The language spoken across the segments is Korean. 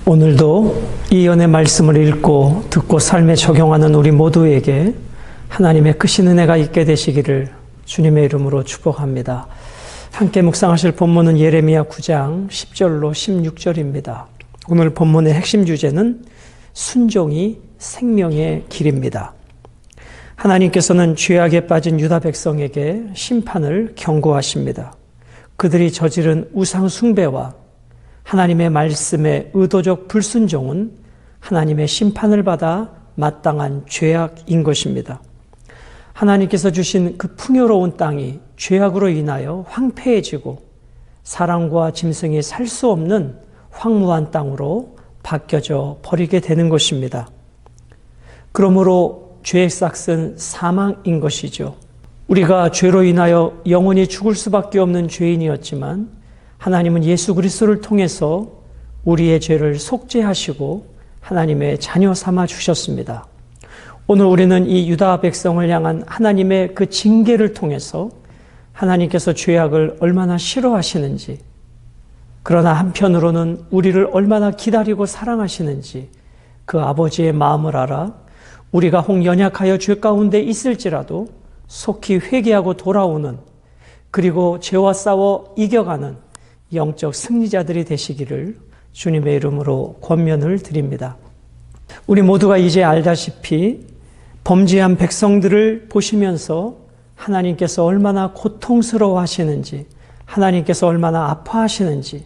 오늘도 이 연의 말씀을 읽고 듣고 삶에 적용하는 우리 모두에게 하나님의 크신 은혜가 있게 되시기를 주님의 이름으로 축복합니다. 함께 묵상하실 본문은 예레미야 9장 10절로 16절입니다. 오늘 본문의 핵심 주제는 순종이 생명의 길입니다. 하나님께서는 죄악에 빠진 유다 백성에게 심판을 경고하십니다. 그들이 저지른 우상 숭배와 하나님의 말씀에 의도적 불순종은 하나님의 심판을 받아 마땅한 죄악인 것입니다. 하나님께서 주신 그 풍요로운 땅이 죄악으로 인하여 황폐해지고 사람과 짐승이 살 수 없는 황무한 땅으로 바뀌어져 버리게 되는 것입니다. 그러므로 죄의 싹은 사망인 것이죠. 우리가 죄로 인하여 영원히 죽을 수밖에 없는 죄인이었지만 하나님은 예수 그리스도를 통해서 우리의 죄를 속죄하시고 하나님의 자녀 삼아 주셨습니다. 오늘 우리는 이 유다 백성을 향한 하나님의 그 징계를 통해서 하나님께서 죄악을 얼마나 싫어하시는지, 그러나 한편으로는 우리를 얼마나 기다리고 사랑하시는지 그 아버지의 마음을 알아 우리가 혹 연약하여 죄 가운데 있을지라도 속히 회개하고 돌아오는, 그리고 죄와 싸워 이겨가는 영적 승리자들이 되시기를 주님의 이름으로 권면을 드립니다. 우리 모두가 이제 알다시피 범죄한 백성들을 보시면서 하나님께서 얼마나 고통스러워 하시는지, 하나님께서 얼마나 아파하시는지,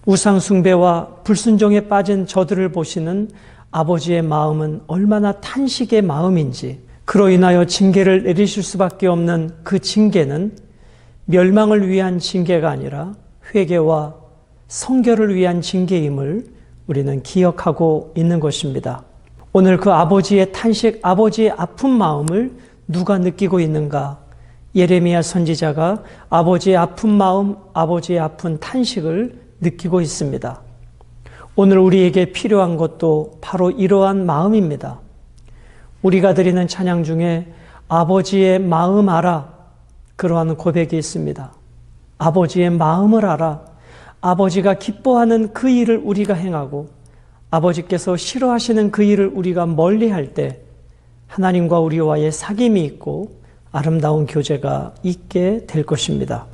우상 숭배와 불순종에 빠진 저들을 보시는 아버지의 마음은 얼마나 탄식의 마음인지, 그로 인하여 징계를 내리실 수밖에 없는 그 징계는 멸망을 위한 징계가 아니라 회개와 성결을 위한 징계임을 우리는 기억하고 있는 것입니다. 오늘 그 아버지의 탄식, 아버지의 아픈 마음을 누가 느끼고 있는가? 예레미야 선지자가 아버지의 아픈 마음, 아버지의 아픈 탄식을 느끼고 있습니다. 오늘 우리에게 필요한 것도 바로 이러한 마음입니다. 우리가 드리는 찬양 중에 아버지의 마음 알아, 그러한 고백이 있습니다. 아버지의 마음을 알아. 아버지가 기뻐하는 그 일을 우리가 행하고 아버지께서 싫어하시는 그 일을 우리가 멀리할 때 하나님과 우리와의 사귐이 있고 아름다운 교제가 있게 될 것입니다.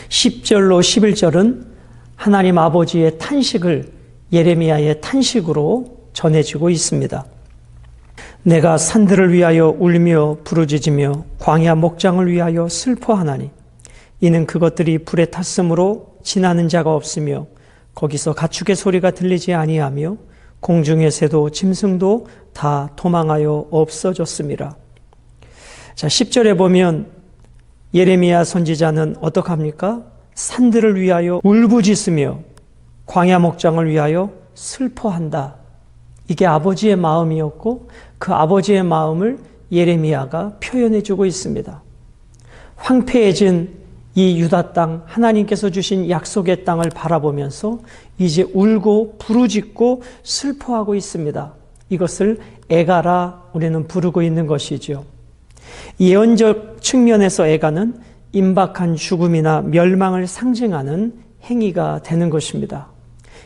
10절로 11절은 하나님 아버지의 탄식을 예레미야의 탄식으로 전해지고 있습니다. 내가 산들을 위하여 울며 부르짖으며 광야 목장을 위하여 슬퍼하나니 이는 그것들이 불에 탔으므로 지나는 자가 없으며 거기서 가축의 소리가 들리지 아니하며 공중의 새도 짐승도 다 도망하여 없어졌음이라. 자, 10절에 보면 예레미야 선지자는 어떡합니까? 산들을 위하여 울부짖으며 광야 목장을 위하여 슬퍼한다. 이게 아버지의 마음이었고 그 아버지의 마음을 예레미야가 표현해 주고 있습니다. 황폐해진 이 유다 땅, 하나님께서 주신 약속의 땅을 바라보면서 이제 울고 부르짖고 슬퍼하고 있습니다. 이것을 애가라 우리는 부르고 있는 것이죠. 예언적 측면에서 애가는 임박한 죽음이나 멸망을 상징하는 행위가 되는 것입니다.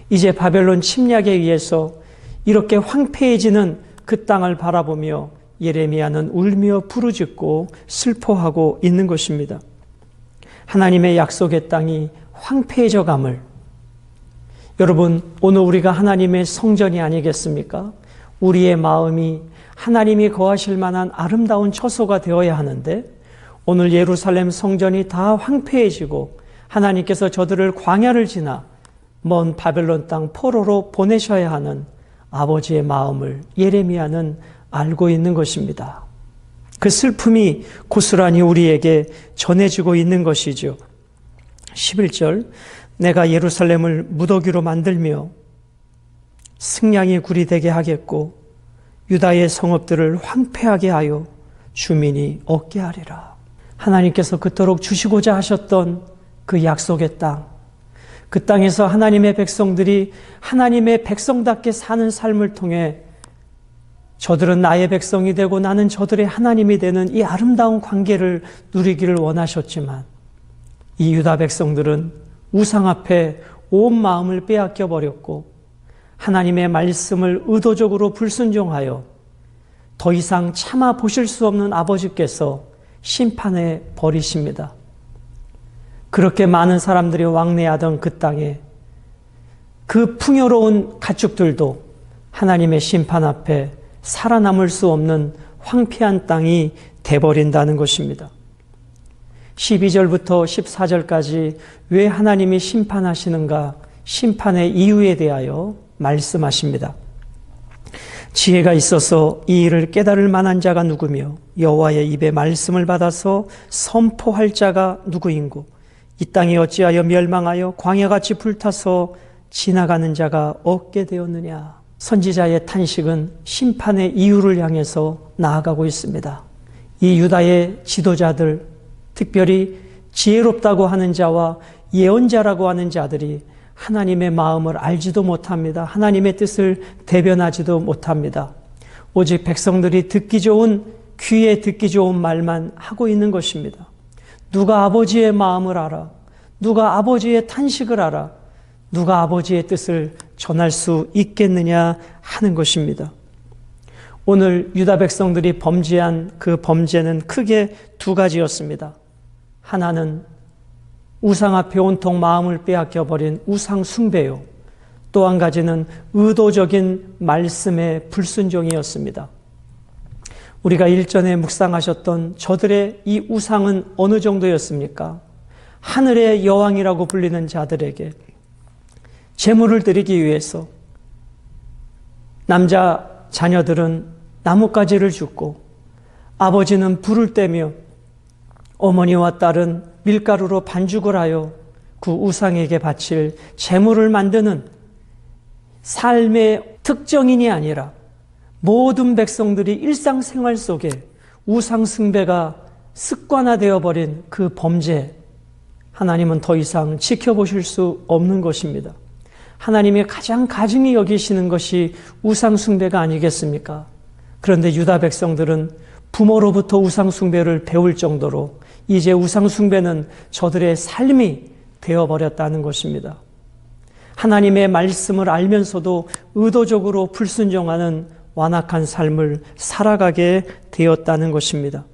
이제 바벨론 침략에 의해서 이렇게 황폐해지는 그 땅을 바라보며 예레미야는 울며 부르짖고 슬퍼하고 있는 것입니다. 하나님의 약속의 땅이 황폐해져 감을, 여러분, 오늘 우리가 하나님의 성전이 아니겠습니까? 우리의 마음이 하나님이 거하실 만한 아름다운 처소가 되어야 하는데 오늘 예루살렘 성전이 다 황폐해지고 하나님께서 저들을 광야를 지나 먼 바벨론 땅 포로로 보내셔야 하는 아버지의 마음을 예레미야는 알고 있는 것입니다. 그 슬픔이 고스란히 우리에게 전해지고 있는 것이죠. 11절, 내가 예루살렘을 무더기로 만들며 승냥이 굴이 되게 하겠고 유다의 성읍들을 황폐하게 하여 주민이 얻게 하리라. 하나님께서 그토록 주시고자 하셨던 그 약속의 땅, 그 땅에서 하나님의 백성들이 하나님의 백성답게 사는 삶을 통해 저들은 나의 백성이 되고 나는 저들의 하나님이 되는 이 아름다운 관계를 누리기를 원하셨지만 이 유다 백성들은 우상 앞에 온 마음을 빼앗겨 버렸고 하나님의 말씀을 의도적으로 불순종하여 더 이상 참아 보실 수 없는 아버지께서 심판해 버리십니다. 그렇게 많은 사람들이 왕래하던 그 땅에 그 풍요로운 가축들도 하나님의 심판 앞에 살아남을 수 없는 황폐한 땅이 돼버린다는 것입니다. 12절부터 14절까지 왜 하나님이 심판하시는가, 심판의 이유에 대하여 말씀하십니다. 지혜가 있어서 이 일을 깨달을 만한 자가 누구며 여호와의 입에 말씀을 받아서 선포할 자가 누구인고 이 땅이 어찌하여 멸망하여 광야같이 불타서 지나가는 자가 없게 되었느냐. 선지자의 탄식은 심판의 이유를 향해서 나아가고 있습니다. 이 유다의 지도자들, 특별히 지혜롭다고 하는 자와 예언자라고 하는 자들이 하나님의 마음을 알지도 못합니다. 하나님의 뜻을 대변하지도 못합니다. 오직 백성들이 듣기 좋은, 귀에 듣기 좋은 말만 하고 있는 것입니다. 누가 아버지의 마음을 알아? 누가 아버지의 탄식을 알아? 누가 아버지의 뜻을 전할 수 있겠느냐 하는 것입니다. 오늘 유다 백성들이 범죄한 그 범죄는 크게 두 가지였습니다. 하나는 우상 앞에 온통 마음을 빼앗겨버린 우상 숭배요. 또 한 가지는 의도적인 말씀의 불순종이었습니다. 우리가 일전에 묵상하셨던 저들의 이 우상은 어느 정도였습니까? 하늘의 여왕이라고 불리는 자들에게 제물을 드리기 위해서 남자 자녀들은 나뭇가지를 줍고 아버지는 불을 떼며 어머니와 딸은 밀가루로 반죽을 하여 그 우상에게 바칠 제물을 만드는 삶의 특정인이 아니라 모든 백성들이 일상생활 속에 우상 숭배가 습관화되어 버린 그 범죄, 하나님은 더 이상 지켜보실 수 없는 것입니다. 하나님의 가장 가증히 여기시는 것이 우상 숭배가 아니겠습니까? 그런데 유다 백성들은 부모로부터 우상 숭배를 배울 정도로 이제 우상 숭배는 저들의 삶이 되어버렸다는 것입니다. 하나님의 말씀을 알면서도 의도적으로 불순종하는 완악한 삶을 살아가게 되었다는 것입니다.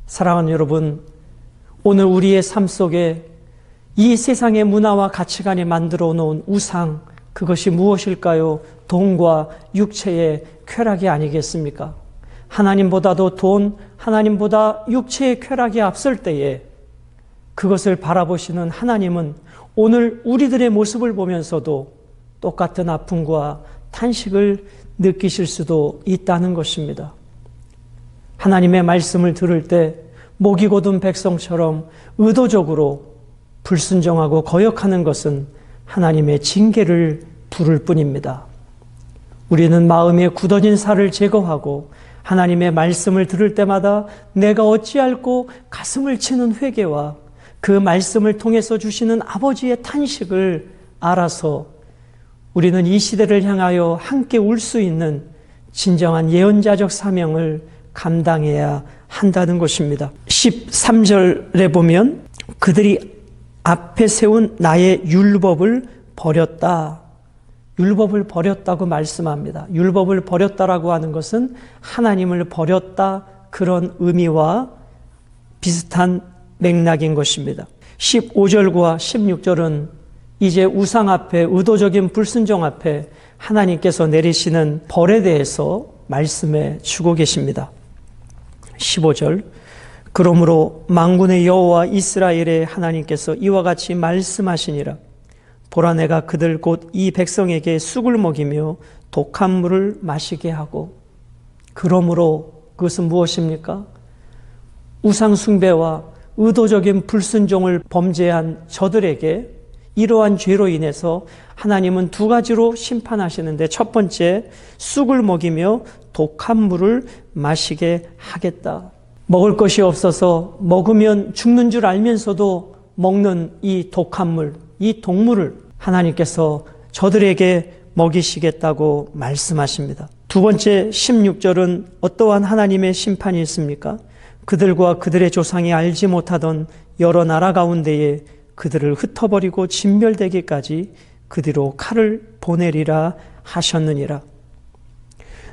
사랑하는 여러분, 오늘 우리의 삶 속에 이 세상의 문화와 가치관이 만들어 놓은 우상, 그것이 무엇일까요? 돈과 육체의 쾌락이 아니겠습니까? 하나님보다도 돈, 하나님보다 육체의 쾌락이 앞설 때에 그것을 바라보시는 하나님은 오늘 우리들의 모습을 보면서도 똑같은 아픔과 탄식을 느끼실 수도 있다는 것입니다. 하나님의 말씀을 들을 때 목이 곧은 백성처럼 의도적으로 불순종하고 거역하는 것은 하나님의 징계를 부를 뿐입니다. 우리는 마음에 굳어진 살을 제거하고 하나님의 말씀을 들을 때마다 내가 어찌할꼬 가슴을 치는 회개와 그 말씀을 통해서 주시는 아버지의 탄식을 알아서 우리는 이 시대를 향하여 함께 울 수 있는 진정한 예언자적 사명을 감당해야 한다는 것입니다. 13절에 보면 그들이 앞에 세운 나의 율법을 버렸다. 율법을 버렸다고 말씀합니다. 율법을 버렸다라고 하는 것은 하나님을 버렸다, 그런 의미와 비슷한 맥락인 것입니다. 15절과 16절은 이제 우상 앞에, 의도적인 불순종 앞에 하나님께서 내리시는 벌에 대해서 말씀해 주고 계십니다. 15절, 그러므로 만군의 여호와 이스라엘의 하나님께서 이와 같이 말씀하시니라. 보라, 내가 그들 곧 이 백성에게 쑥을 먹이며 독한 물을 마시게 하고. 그러므로 그것은 무엇입니까? 우상 숭배와 의도적인 불순종을 범죄한 저들에게 이러한 죄로 인해서 하나님은 두 가지로 심판하시는데, 첫 번째, 쑥을 먹이며 독한 물을 마시게 하겠다. 먹을 것이 없어서 먹으면 죽는 줄 알면서도 먹는 이 독한 물, 이 독물을 하나님께서 저들에게 먹이시겠다고 말씀하십니다. 두 번째 16절은 어떠한 하나님의 심판이 있습니까? 그들과 그들의 조상이 알지 못하던 여러 나라 가운데에 그들을 흩어버리고 진멸되기까지 그 뒤로 칼을 보내리라 하셨느니라.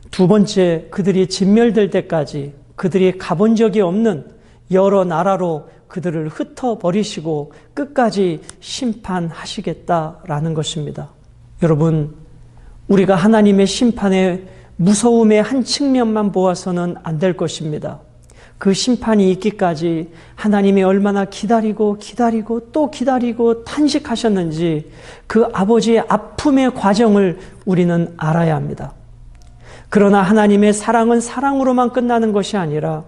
두 번째, 그들이 진멸될 때까지 그들이 가본 적이 없는 여러 나라로 그들을 흩어버리시고 끝까지 심판하시겠다라는 것입니다. 여러분, 우리가 하나님의 심판의 무서움의 한 측면만 보아서는 안 될 것입니다. 그 심판이 있기까지 하나님이 얼마나 기다리고 또 기다리고 탄식하셨는지 그 아버지의 아픔의 과정을 우리는 알아야 합니다. 그러나 하나님의 사랑은 사랑으로만 끝나는 것이 아니라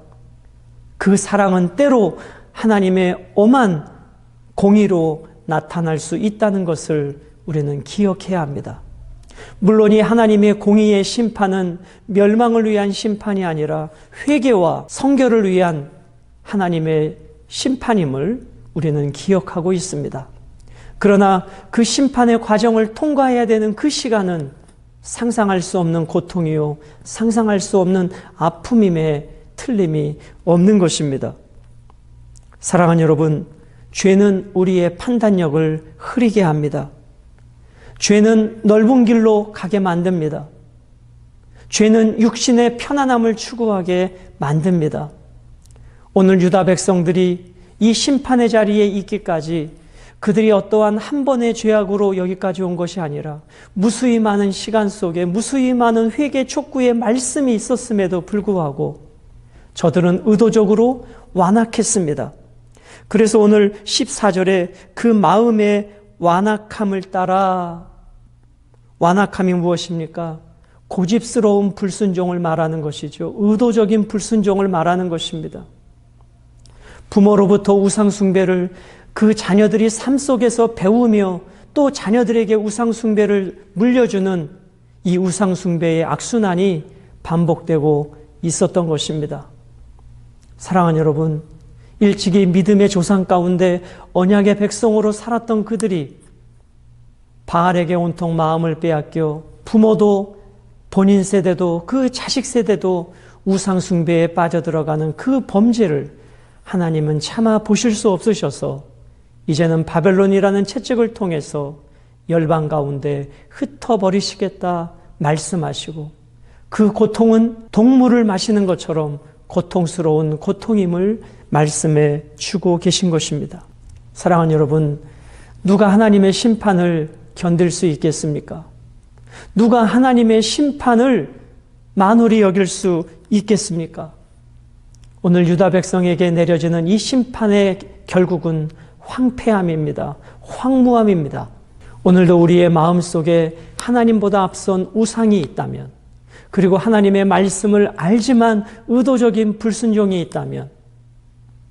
그 사랑은 때로 하나님의 엄한 공의로 나타날 수 있다는 것을 우리는 기억해야 합니다. 물론 이 하나님의 공의의 심판은 멸망을 위한 심판이 아니라 회개와 성결을 위한 하나님의 심판임을 우리는 기억하고 있습니다. 그러나 그 심판의 과정을 통과해야 되는 그 시간은 상상할 수 없는 고통이요, 상상할 수 없는 아픔임에 틀림이 없는 것입니다. 사랑하는 여러분, 죄는 우리의 판단력을 흐리게 합니다. 죄는 넓은 길로 가게 만듭니다. 죄는 육신의 편안함을 추구하게 만듭니다. 오늘 유다 백성들이 이 심판의 자리에 있기까지 그들이 어떠한 한 번의 죄악으로 여기까지 온 것이 아니라 무수히 많은 시간 속에 무수히 많은 회개 촉구의 말씀이 있었음에도 불구하고 저들은 의도적으로 완악했습니다. 그래서 오늘 14절에 그 마음의 완악함을 따라, 완악함이 무엇입니까? 고집스러운 불순종을 말하는 것이죠. 의도적인 불순종을 말하는 것입니다. 부모로부터 우상숭배를 그 자녀들이 삶 속에서 배우며 또 자녀들에게 우상숭배를 물려주는 이 우상숭배의 악순환이 반복되고 있었던 것입니다. 사랑하는 여러분, 일찍이 믿음의 조상 가운데 언약의 백성으로 살았던 그들이 바알에게 온통 마음을 빼앗겨 부모도 본인 세대도 그 자식 세대도 우상숭배에 빠져들어가는 그 범죄를 하나님은 차마 보실 수 없으셔서 이제는 바벨론이라는 채찍을 통해서 열방 가운데 흩어버리시겠다 말씀하시고 그 고통은 동물을 마시는 것처럼 고통스러운 고통임을 말씀해 주고 계신 것입니다. 사랑하는 여러분, 누가 하나님의 심판을 견딜 수 있겠습니까? 누가 하나님의 심판을 만홀히 여길 수 있겠습니까? 오늘 유다 백성에게 내려지는 이 심판의 결국은 황폐함입니다. 황무함입니다. 오늘도 우리의 마음속에 하나님보다 앞선 우상이 있다면, 그리고 하나님의 말씀을 알지만 의도적인 불순종이 있다면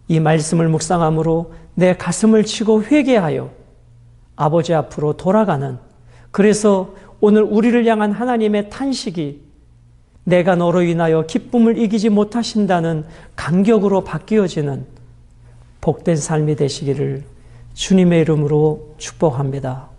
이 말씀을 묵상함으로 내 가슴을 치고 회개하여 아버지 앞으로 돌아가는, 그래서 오늘 우리를 향한 하나님의 탄식이 내가 너로 인하여 기쁨을 이기지 못하신다는 간격으로 바뀌어지는 복된 삶이 되시기를 주님의 이름으로 축복합니다.